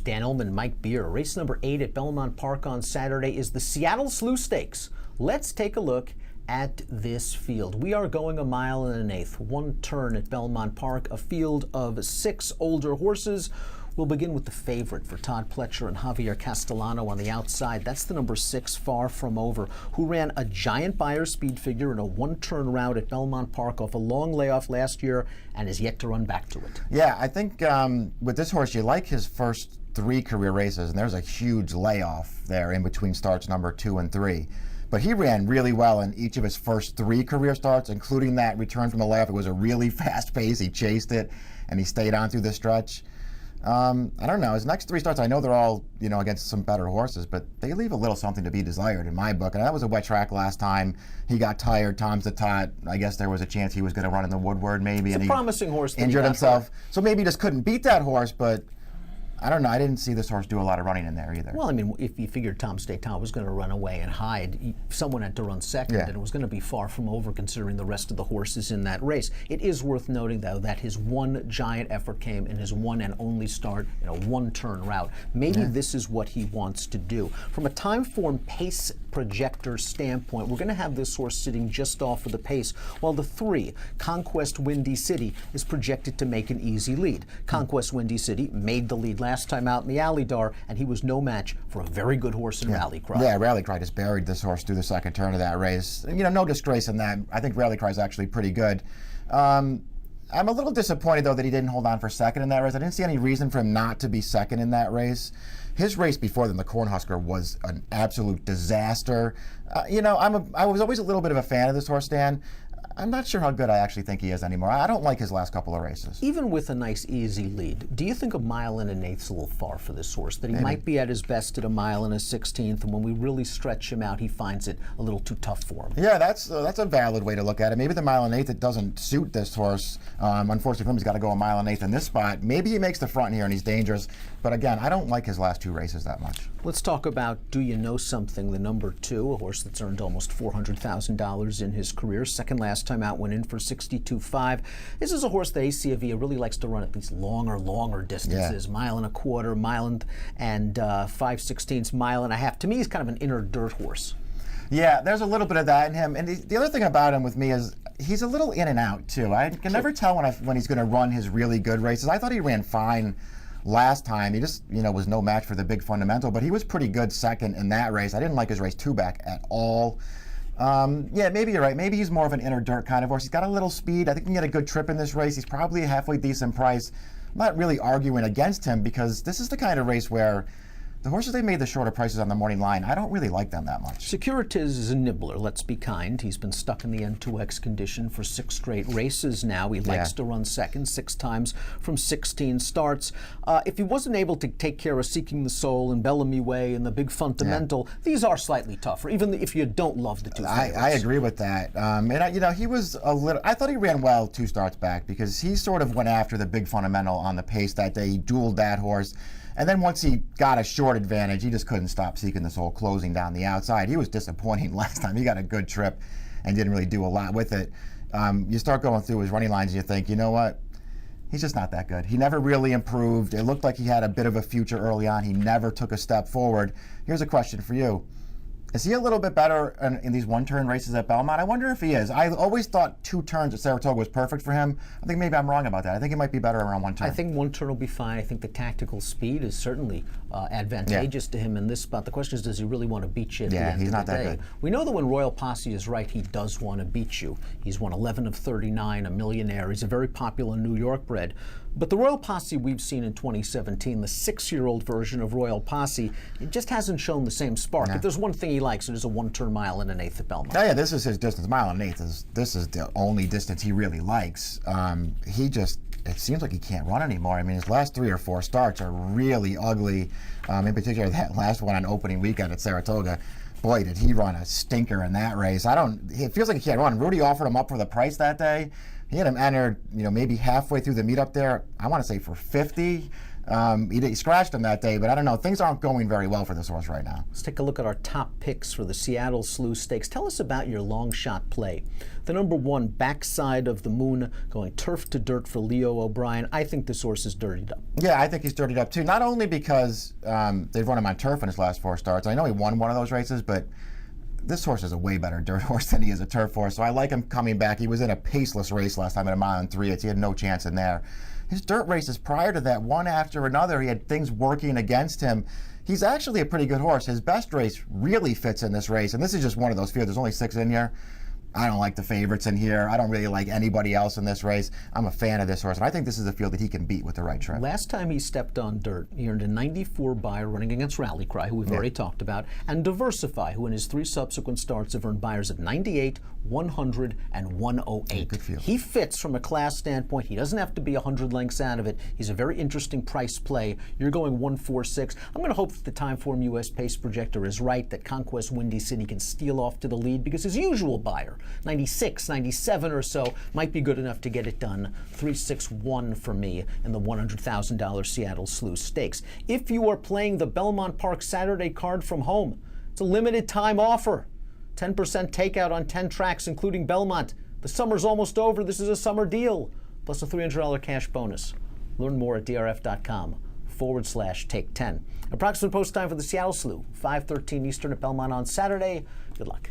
Dan Illman, Mike Beer. Race number 8 at Belmont Park on Saturday is the Seattle Slew Stakes. Let's take a look at this field. We are going 1 1/8 miles, one turn at Belmont Park, a field of 6 older horses. We'll begin with the favorite for Todd Pletcher and Javier Castellano on the outside. That's the number 6, Far From Over, who ran a giant Beyer speed figure in a one-turn route at Belmont Park off a long layoff last year and is yet to run back to it. Yeah, I think with this horse, you like his first 3 career races, and there's a huge layoff there in between starts number 2 and 3. But he ran really well in each of his first 3 career starts, including that return from the layoff. It was a really fast pace. He chased it, and he stayed on through the stretch. I don't know. His next 3 starts, I know they're all, against some better horses, but they leave a little something to be desired in my book. And that was a wet track last time. He got tired. Tom's the Tot. I guess there was a chance he was going to run in the Woodward maybe. It's and a promising horse. Injured himself. So maybe he just couldn't beat that horse, but I don't know. I didn't see this horse do a lot of running in there either. Well, I mean, if you figured Tom Staton was going to run away and hide, someone had to run second, and it was going to be Far From Over considering the rest of the horses in that race. It is worth noting, though, that his one giant effort came in his one and only start in a one-turn route. Maybe this is what he wants to do. From a time form pace projector standpoint, we're going to have this horse sitting just off of the pace, while the 3, Conquest Windy City, is projected to make an easy lead. Conquest Windy City made the lead last time out in the Alley-Dar, and he was no match for a very good horse in Rally Cry. Yeah, Rally Cry just buried this horse through the second turn of that race. No disgrace in that. I think Rally Cry is actually pretty good. I'm a little disappointed, though, that he didn't hold on for second in that race. I didn't see any reason for him not to be second in that race. His race before then, the Cornhusker, was an absolute disaster. I was always a little bit of a fan of this horse, Dan. I'm not sure how good I actually think he is anymore. I don't like his last couple of races. Even with a nice, easy lead, do you think 1 1/8 miles is a little far for this horse? That he might be at his best at 1 1/16 miles, and when we really stretch him out, he finds it a little too tough for him? Yeah, that's a valid way to look at it. Maybe the 1 1/8 miles, it doesn't suit this horse. Unfortunately for him, he's got to go 1 1/8 miles in this spot. Maybe he makes the front here and he's dangerous. But again, I don't like his last 2 races that much. Let's talk about Do You Know Something, the number 2, a horse that's earned almost $400,000 in his career. Second last time out, went in for 62.5. This is a horse that ACAV really likes to run at these longer distances, 1.25 miles, and 5/16 1.5 miles. To me, he's kind of an inner dirt horse. Yeah, there's a little bit of that in him. And the other thing about him with me is he's a little in and out, too. I can never tell when he's going to run his really good races. I thought he ran fine last time. He just, was no match for the big fundamental, but he was pretty good second in that race. I didn't like his race 2 back at all. Yeah, maybe you're right. Maybe he's more of an inner dirt kind of horse. He's got a little speed. I think he can get a good trip in this race. He's probably a halfway decent price. I'm not really arguing against him because this is the kind of race where the horses they made the shorter prices on the morning line, I don't really like them that much. Securitas is a nibbler, let's be kind. He's been stuck in the N2X condition for 6 straight races now. He likes to run second 6 times from 16 starts. If he wasn't able to take care of Seeking the Soul and Bellamy Way and the big fundamental, these are slightly tougher, even if you don't love the 2 favorites. I agree with that. And he was a little, I thought he ran well 2 starts back because he sort of went after the big fundamental on the pace that day. He dueled that horse. And then once he got a short advantage, he just couldn't stop Seeking the Soul closing down the outside. He was disappointing last time. He got a good trip and didn't really do a lot with it. You start going through his running lines and you think, you know what? He's just not that good. He never really improved. It looked like he had a bit of a future early on. He never took a step forward. Here's a question for you. Is he a little bit better in these one-turn races at Belmont? I wonder if he is. I always thought 2 turns at Saratoga was perfect for him. I think maybe I'm wrong about that. I think he might be better around 1 turn. I think 1 turn will be fine. I think the tactical speed is certainly advantageous to him in this spot. The question is, does he really want to beat you at the end he's of not the that day? good. We know that when Royal Posse is right, he does want to beat you. He's won 11 of 39, a millionaire. He's a very popular New York bred. But the Royal Posse we've seen in 2017, the 6-year-old version of Royal Posse, it just hasn't shown the same spark. If there's one thing he likes, it is a 1-turn 1.1 at Belmont. Oh, yeah, this is his distance. 1.1 miles. This is the only distance he really likes. It seems like he can't run anymore. I mean, his last 3 or 4 starts are really ugly. In particular, that last one on opening weekend at Saratoga. Boy, did he run a stinker in that race. It feels like he can't run. Rudy offered him up for the price that day. He had him entered, maybe halfway through the meetup there. I want to say for 50. He scratched him that day, but I don't know. Things aren't going very well for this horse right now. Let's take a look at our top picks for the Seattle Slew Stakes. Tell us about your long shot play. The number 1, Backside of the Moon, going turf to dirt for Leo O'Brien. I think this horse is dirtied up. Yeah, I think he's dirtied up too. Not only because they've run him on turf in his last 4 starts. I know he won one of those races, but this horse is a way better dirt horse than he is a turf horse. So I like him coming back. He was in a paceless race last time at a mile and 3/8. He had no chance in there. His dirt races prior to that, one after another, he had things working against him. He's actually a pretty good horse. His best race really fits in this race, and this is just one of those fields. There's only 6 in here. I don't like the favorites in here. I don't really like anybody else in this race. I'm a fan of this horse, and I think this is a field that he can beat with the right trip. Last time he stepped on dirt, he earned a 94 buyer running against Rally Cry, who we've already talked about, and Diversify, who in his 3 subsequent starts have earned buyers of 98, 100, and 108. Good field. He fits from a class standpoint. He doesn't have to be 100 lengths out of it. He's a very interesting price play. You're going 146. I'm going to hope that the Timeform US Pace Projector is right, that Conquest Windy City can steal off to the lead, because his usual buyer, 96, 97 or so, might be good enough to get it done. 361 for me in the $100,000 Seattle Slew Stakes. If you are playing the Belmont Park Saturday card from home, it's a limited time offer. 10% takeout on 10 tracks, including Belmont. The summer's almost over. This is a summer deal, plus a $300 cash bonus. Learn more at drf.com/take10. Approximate post time for the Seattle Slew, 5:13 Eastern at Belmont on Saturday. Good luck.